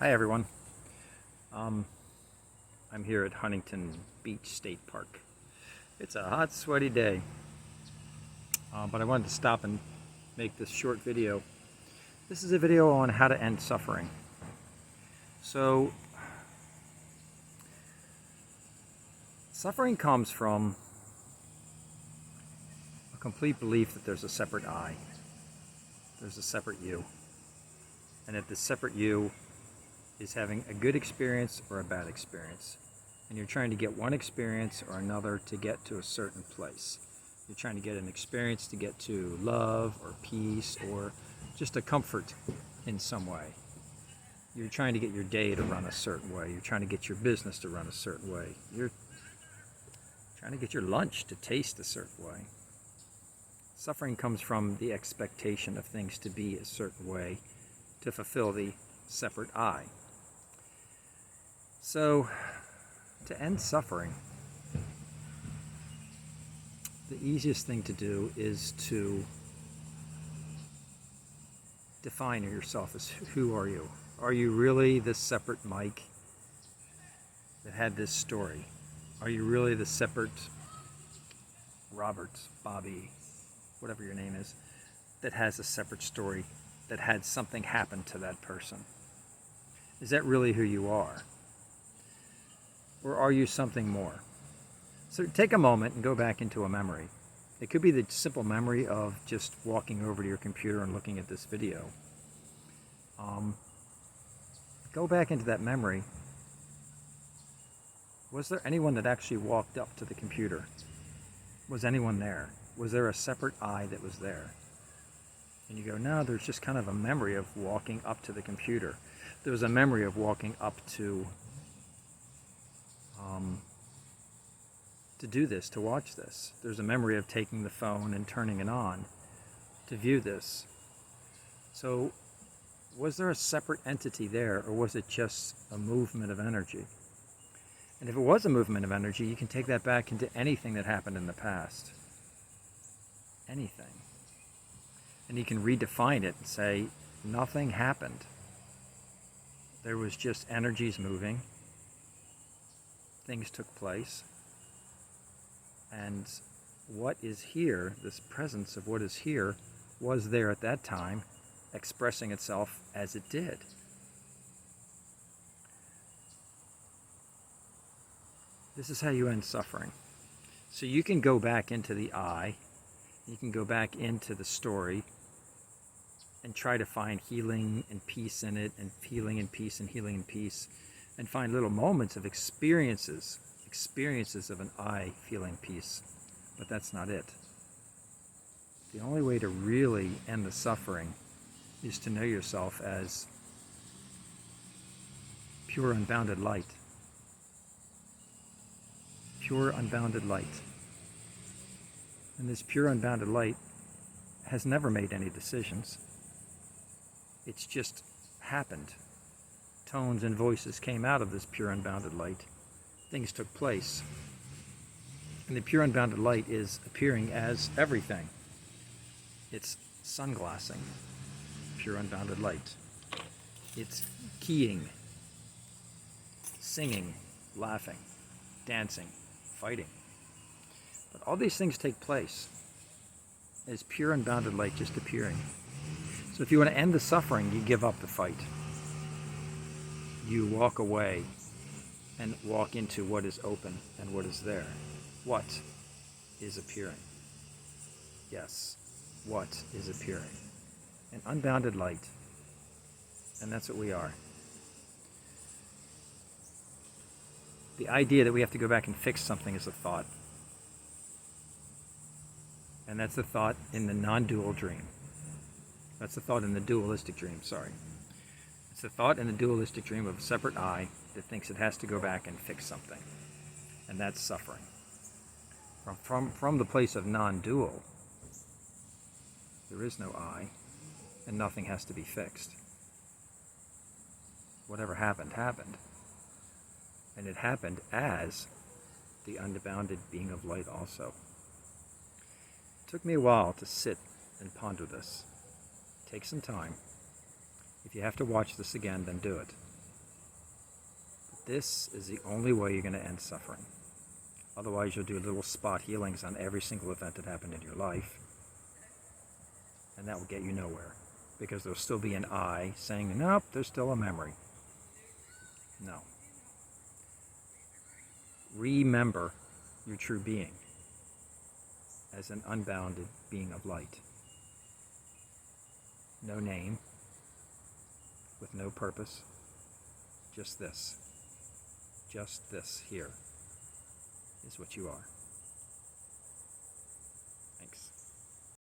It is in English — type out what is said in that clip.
Hi everyone. I'm here at Huntington Beach State Park. It's a hot, sweaty day, but I wanted to stop and make this short video. This is a video on how to end suffering. So, suffering comes from a complete belief that there's a separate I, there's a separate you, and that this separate you is having a good experience or a bad experience. And you're trying to get one experience or another to get to a certain place. You're trying to get an experience to get to love or peace or just a comfort in some way. You're trying to get your day to run a certain way. You're trying to get your business to run a certain way. You're trying to get your lunch to taste a certain way. Suffering comes from the expectation of things to be a certain way to fulfill the separate I. So, to end suffering, the easiest thing to do is to define yourself as who are you? Are you really this separate Mike that had this story? Are you really the separate Robert, Bobby, whatever your name is, that has a separate story, that had something happen to that person? Is that really who you are? Or are you something more? So take a moment and go back into a memory. It could be the simple memory of just walking over to your computer and looking at this video. Go back into that memory. Was there anyone that actually walked up to the computer? Was anyone there? Was there a separate I that was there? And you go, no, there's just kind of a memory of walking up to the computer. There was a memory of walking up to do this, to watch this. There's a memory of taking the phone and turning it on to view this. So, was there a separate entity there, or was it just a movement of energy? And if it was a movement of energy, you can take that back into anything that happened in the past. Anything. And you can redefine it and say, nothing happened. There was just energies moving. Things took place. And what is here, this presence of what is here, was there at that time, expressing itself as it did. This is how you end suffering. So you can go back into the I, you can go back into the story, and try to find healing and peace in it, and healing and peace and healing and peace, and find little moments of experiences of an I feeling peace. But that's not it. The only way to really end the suffering is to know yourself as pure unbounded light. Pure unbounded light. And this pure unbounded light has never made any decisions. It's just happened. Tones and voices came out of this pure unbounded light. Things took place. And the pure unbounded light is appearing as everything. It's sunglassing, pure unbounded light. It's keying, singing, laughing, dancing, fighting. But all these things take place as pure unbounded light just appearing. So if you want to end the suffering, you give up the fight. You walk away and walk into what is open and what is there. What is appearing? Yes, what is appearing? An unbounded light. And that's what we are. The idea that we have to go back and fix something is a thought. And that's the thought in the non-dual dream. That's the thought in the dualistic dream, sorry. It's the thought in the dualistic dream of a separate I that thinks it has to go back and fix something. And that's suffering. From the place of non-dual, there is no I, and nothing has to be fixed. Whatever happened, happened. And it happened as the unbounded being of light also. It took me a while to sit and ponder this. Take some time. If you have to watch this again, then do it. This is the only way you're going to end suffering. Otherwise, you'll do little spot healings on every single event that happened in your life, and that will get you nowhere, because there'll still be an I saying, nope, there's still a memory. No. Remember your true being as an unbounded being of light. No name, with no purpose, just this. Just this here is what you are.